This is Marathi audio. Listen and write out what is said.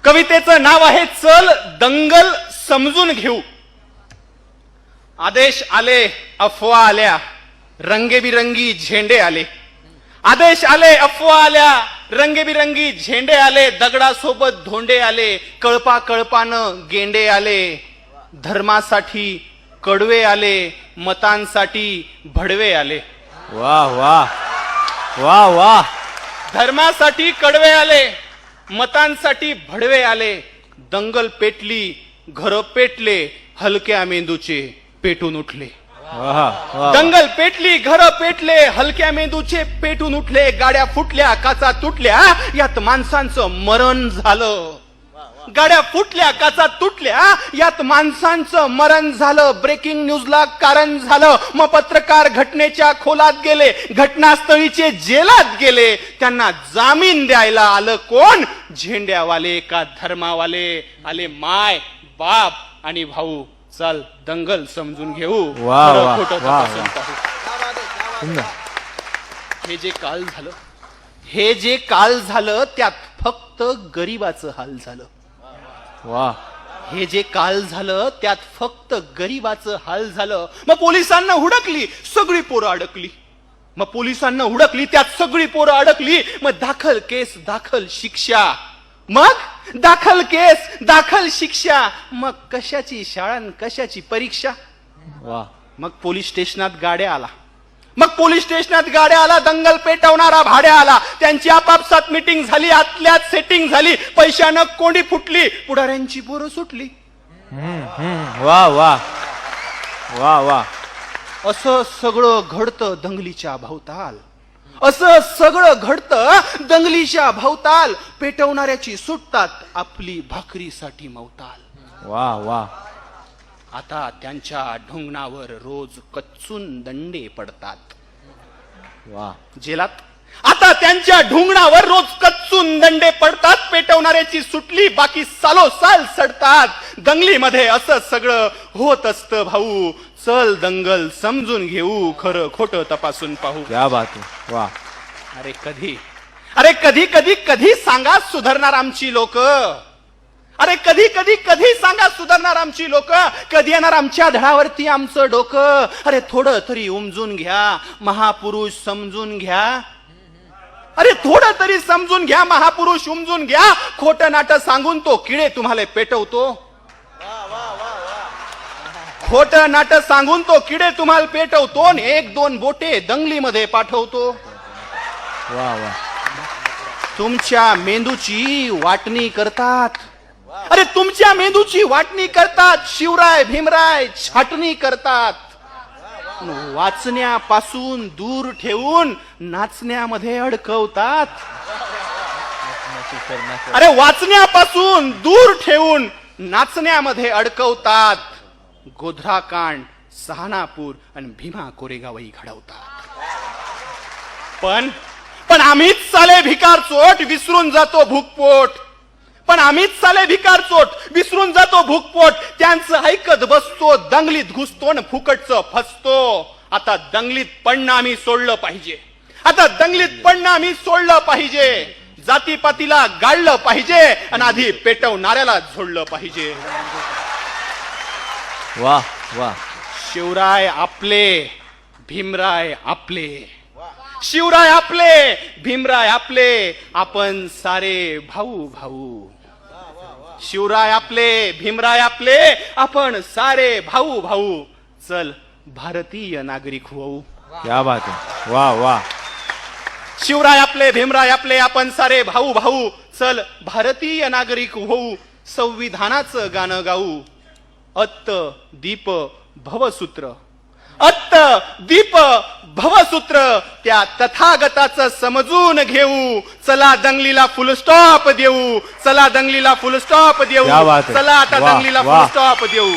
कवितेचं नाव आहे चल दंगल समजून घेऊ. आदेश आले, अफवा आल्या, रंगेबिरंगी झेंडे आले. आदेश आले, अफवा आल्या, रंगेबिरंगी झेंडे आले. दगडासोबत धोंडे आले, कळपा कळपानं गेंडे आले. धर्मासाठी कडवे आले, मतांसाठी भडवे आले. वाह वाह वाह वाह. धर्मासाठी कडवे आले, मतांसाठी भडवे आले. दंगल पेटली, घर पेटले, हलक्या मेंदूचे पेटून उठले. दंगल पेटली, घर पेटले, हलक्या मेंदूचे पेटून उठले. गाड्या फुटल्या, काचा तुटल्या, यात माणसांचं मरण झालं. गाड्या फुटल्या, काचा तुटल्या, यात माणसांचं मरण झालं. ब्रेकिंग न्यूजला कारण झालं. मग पत्रकार घटनेच्या खोलात गेले, घटनास्थळीचे जेलात गेले. त्यांना जामीन द्यायला आलं कोण? झेंड्यावाले का धर्मावाले? आले माय बाप आणि भाऊ. चल दंगल समजून घेऊ, खरं खोटं तपासून पाहू. हे जे काल झालं त्यात फक्त गरिबाचं हाल झालं. वाह. हे जे काल झालं त्यात फक्त गरिबाचं हाल झालं. मग पोलिसांना हुडकली, सगळी पोरं अडकली. मग पोलिसांना हुडकली, त्यात सगळी पोरं अडकली. मग दाखल केस, दाखल शिक्षा. मग दाखल केस, दाखल शिक्षा. मग कशाची शाळा, कशाची परीक्षा. वाह. मग पोलीस स्टेशनात गाड्या आला. दंगल पेटवणारा भाड्या आला. त्यांची आपापसात मीटिंग झाली, आतल्यात सेटिंग झाली. पैशानं कोंडी फुटली, पुढाऱ्यांची पोरं सुटली. वाह वाह वाह वाह. असं सगळं घडतं दंगलीच्या भोवताल. असं सगळं घडतं दंगलीच्या भोवताल. पेटवणाऱ्याची सुटतात आपली भाकरीसाठी मवताल. वाह वाह. आता त्यांच्या ढोंगणावर रोज कच्चून दंडे पडतात. वाह. जेलात आता त्यांच्या ढुंगणावर रोज कच्चून दंडे पडतात. पेटवणाऱ्याची सुटली, बाकी सालोसाल सडतात. दंगलीमध्ये असं सगळं होत असतं भाऊ. चल दंगल समजून घेऊ, खरं खोटं तपासून पाहू. क्या बात है. वाह. कधी सांगा सुधारणार आमची लोक. कधी सांगा सुधारणार आमची लोक. कधी येणार आमच्या धडावरती आमचं डोकं. थोडं तरी उमजून घ्या, महापुरुष समजून घ्या. थोडं तरी समजून घ्या, महापुरुष उमजून घ्या. खोटं नाटं सांगून तो किडे तुम्हाला पेटवतो. खोटं नाटं सांगून तो किडे तुम्हाला पेटवतो. 1-2 बोटे दंगलीमध्ये पाठवतो. वाह वाह. तुमच्या मेंदूची वाटणी करतात. तुमच्या मेंदूची वाटणी करतात. शिवराय भीमराय छाटणी करतात. वाचण्यापासून दूर ठेवून नाचण्यामध्ये अडकवतात. वाचण्यापासून दूर ठेवून नाचण्यामध्ये अडकवतात. गोध्राकांड, सहानापूर आणि भीमा कोरेगावही घडवतात. पण आम्हीच साले भिकार चोट विसरून जातो भूकपोट. विसरून जातो भूकपोट. त्यांचं ऐकत बसतो, दंगलीत घुसतो न फुकटचं फसतो. आता दंगलीत पडणं आम्ही सोडलं पाहिजे. जातीपातीला गाळलं पाहिजे आणि आधी पेटवणाऱ्याला झोडलं पाहिजे. वाह वाह. शिवराय आपले, भीमराय आपले. शिवराय आपले, भीमराय आपले, आपण सारे भाऊ भाऊ. शिवराय आपले, भीमराय आपले, आपण सारे भाऊ भाऊ. चल भारतीय नागरिक होऊ. क्या बात है. वाह वाह. शिवराय आपले, भीमराय आपले, आपण सारे भाऊ भाऊ. चल भारतीय नागरिक होऊ. संविधानाचं गाणं गाऊ. अत्त दीप भवसूत्र, अत्त दीप भवसूत्र. त्या तथागताचं समजून घेऊ. चला दंगलीला फुल स्टॉप देऊ. चला आता दंगलीला फुल स्टॉप देऊ.